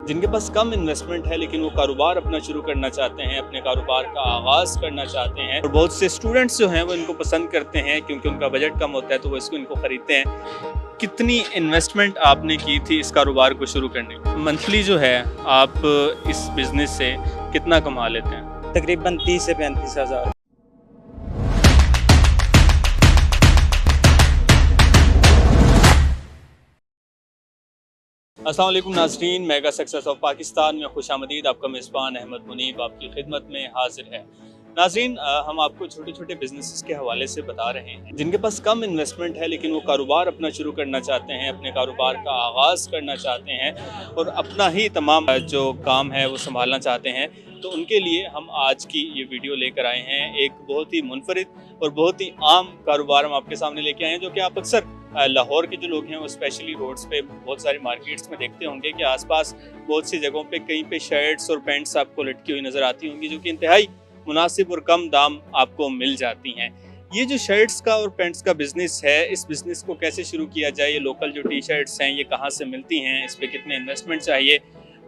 जिनके पास कम इन्वेस्टमेंट है लेकिन वो कारोबार अपना शुरू करना चाहते हैं, अपने कारोबार का आगाज़ करना चाहते हैं। और बहुत से स्टूडेंट्स जो हैं वो इनको पसंद करते हैं क्योंकि उनका बजट कम होता है तो वो इनको ख़रीदते हैं। कितनी इन्वेस्टमेंट आपने की थी इस कारोबार को शुरू करने में? मंथली जो है आप इस बिज़नेस से कितना कमा लेते हैं? तकरीबन 30 से 35 हज़ार। अस्सलाम वालेकुम नाज़रीन, मेगा सक्सेस ऑफ पाकिस्तान में खुशामदीद। आपका मेज़बान अहमद मुनीब आपकी खिदमत में हाजिर है। नाज़रीन, हम आपको छोटे छोटे बिजनेसेस के हवाले से बता रहे हैं जिनके पास कम इन्वेस्टमेंट है लेकिन वो कारोबार अपना शुरू करना चाहते हैं, अपने कारोबार का आगाज़ करना चाहते हैं और अपना ही तमाम जो काम है वो संभालना चाहते हैं। तो उनके लिए हम आज की ये वीडियो लेकर आए हैं। एक बहुत ही मुनफरिद और बहुत ही आम कारोबार हम आपके सामने लेके आए हैं, जो कि आप अक्सर लाहौर के जो लोग हैं वो स्पेशली रोड्स पे बहुत सारी मार्केट्स में देखते होंगे कि आसपास बहुत सी जगहों पे कहीं पे शर्ट्स और पैंट्स आपको लटकी हुई नज़र आती होंगी, जो कि इंतहाई मुनासिब और कम दाम आपको मिल जाती हैं। ये जो शर्ट्स का और पैंट्स का बिज़नेस है, इस बिज़नेस को कैसे शुरू किया जाए, ये लोकल जो टी शर्ट्स हैं ये कहाँ से मिलती हैं, इस पर कितने इन्वेस्टमेंट चाहिए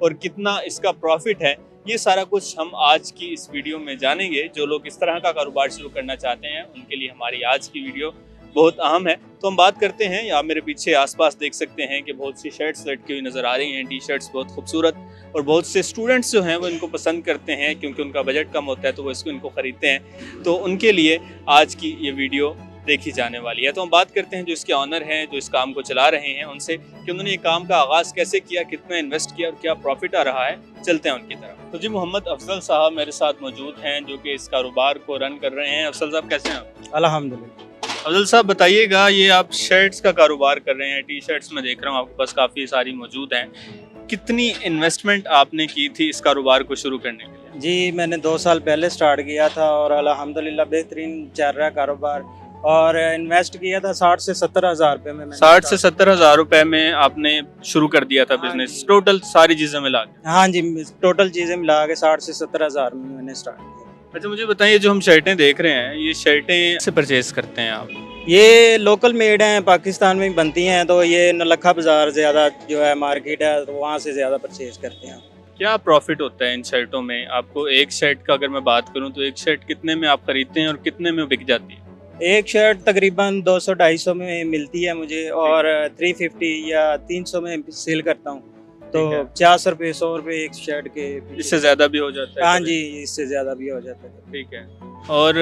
और कितना इसका प्रॉफिट है, ये सारा कुछ हम आज की इस वीडियो में जानेंगे। जो लोग इस तरह का कारोबार शुरू करना चाहते हैं उनके लिए हमारी आज की वीडियो बहुत अहम है। तो हम बात करते हैं, आप मेरे पीछे आसपास देख सकते हैं कि बहुत सी शर्ट्स लटकी हुई नज़र आ रही हैं, टी शर्ट्स बहुत खूबसूरत, और बहुत से स्टूडेंट्स जो हैं वो इनको पसंद करते हैं क्योंकि उनका बजट कम होता है तो वो इनको ख़रीदते हैं। तो उनके लिए आज की ये वीडियो देखी जाने वाली है। तो हम बात करते हैं जो इसके ऑनर हैं, जो इस काम को चला रहे हैं, उनसे कि उन्होंने ये काम का आगाज़ कैसे किया, कितना इन्वेस्ट किया और क्या प्रॉफिट आ रहा है। चलते हैं उनकी तरफ। तो जी, मोहम्मद अफजल साहब मेरे साथ मौजूद हैं जो कि इस कारोबार को रन कर रहे हैं। अफजल साहब कैसे हैं आप? अल्हम्दुलिल्लाह। अफजल साहब बताइएगा, ये आप शर्ट्स का कारोबार कर रहे हैं, टी शर्ट्स में देख रहा हूँ आपके पास काफ़ी सारी मौजूद हैं। कितनी इन्वेस्टमेंट आपने की थी इस कारोबार को शुरू करने के लिए? जी, मैंने 2 साल पहले स्टार्ट किया था और अल्हम्दुलिल्लाह बेहतरीन चल रहा है कारोबार। और इन्वेस्ट किया था 60 से 70 हज़ार रुपये में। 60 से 70 हज़ार रुपये में आपने शुरू कर दिया था बिजनेस, टोटल सारी चीज़ें मिला के? हाँ जी, टोटल चीज़ें मिला के 60 से 70 हज़ार में मैंने स्टार्ट किया। अच्छा, मुझे बताइए, जो हम शर्टें देख रहे हैं ये शर्टें से परचेज करते हैं आप? ये लोकल मेड हैं, पाकिस्तान में बनती हैं, तो ये नौलखा बाज़ार ज़्यादा जो है मार्केट है तो वहाँ से ज़्यादा परचेज करते हैं। क्या प्रॉफिट होता है इन शर्टों में आपको? एक शर्ट का अगर मैं बात करूं तो एक शर्ट कितने में आप खरीदते हैं और कितने में बिक जाती है? एक शर्ट तकरीबन 200-250 में मिलती है मुझे और 350 या 300 में सेल करता हूँ, तो 50 रुपये 100 रुपये एक शर्ट के। इससे ज़्यादा भी हो जाता है? हाँ जी, इससे ज़्यादा भी हो जाता है। ठीक है। और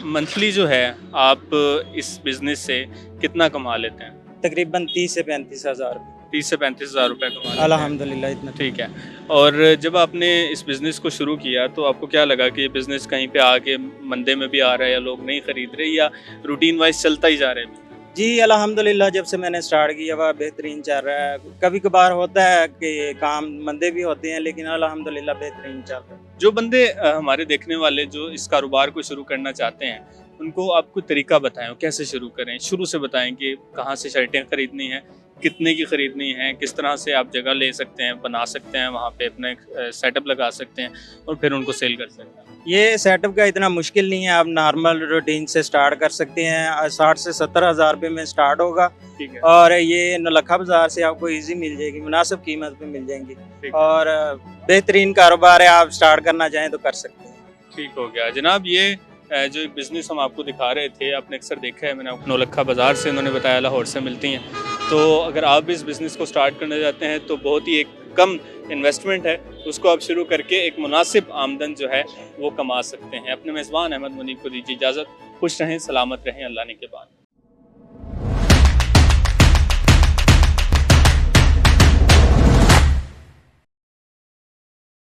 मंथली जो है आप इस बिज़नेस से कितना कमा लेते हैं? तकरीबन 30 से 35 हज़ार। 30 से 35 हज़ार रुपये कमा लेते हैं? अल्हम्दुलिल्लाह, इतना। ठीक है। और जब आपने इस बिज़नेस को शुरू किया तो आपको क्या लगा कि ये बिज़नेस कहीं पे आके मंदे में भी आ रहा है या लोग नहीं ख़रीद रहे, या रूटीन वाइज चलता ही जा रहा है? जी अल्हम्दुलिल्लाह, जब से मैंने स्टार्ट किया वह बेहतरीन चल रहा है। कभी कभार होता है कि काम मंदे भी होते हैं लेकिन अल्हम्दुलिल्लाह बेहतरीन चल रहा है। जो बंदे हमारे देखने वाले जो इस कारोबार को शुरू करना चाहते हैं उनको आप कोई तरीका बताएं, कैसे शुरू करें? शुरू से बताएं कि कहाँ से शर्टें खरीदनी हैं, कितने की खरीदनी है, किस तरह से आप जगह ले सकते हैं, बना सकते हैं, वहाँ पे अपने सेटअप लगा सकते हैं और फिर उनको सेल कर सकते हैं। ये सेटअप का इतना मुश्किल नहीं है, आप नॉर्मल रूटीन से स्टार्ट कर सकते हैं। 60 से 70 हज़ार रुपये में स्टार्ट होगा। ठीक है। और ये नौलखा बाज़ार से आपको इजी मिल जाएगी, मुनासिब कीमत पे मिल जाएंगी और बेहतरीन कारोबार है, आप स्टार्ट करना चाहें तो कर सकते हैं। ठीक हो गया जनाब। ये जो एक बिज़नेस हम आपको दिखा रहे थे, आपने अक्सर देखा है, मैंने आपको नौलखा बाज़ार से उन्होंने बताया लाहौर से मिलती हैं। तो अगर आप इस बिज़नेस को स्टार्ट करना चाहते हैं तो बहुत ही एक कम इन्वेस्टमेंट है, उसको आप शुरू करके एक मुनासिब आमदन जो है वो कमा सकते हैं। अपने मेज़बान अहमद मुनीब को दीजिए इजाज़त। खुश रहें, सलामत रहें, अल्लाह ने के बाद।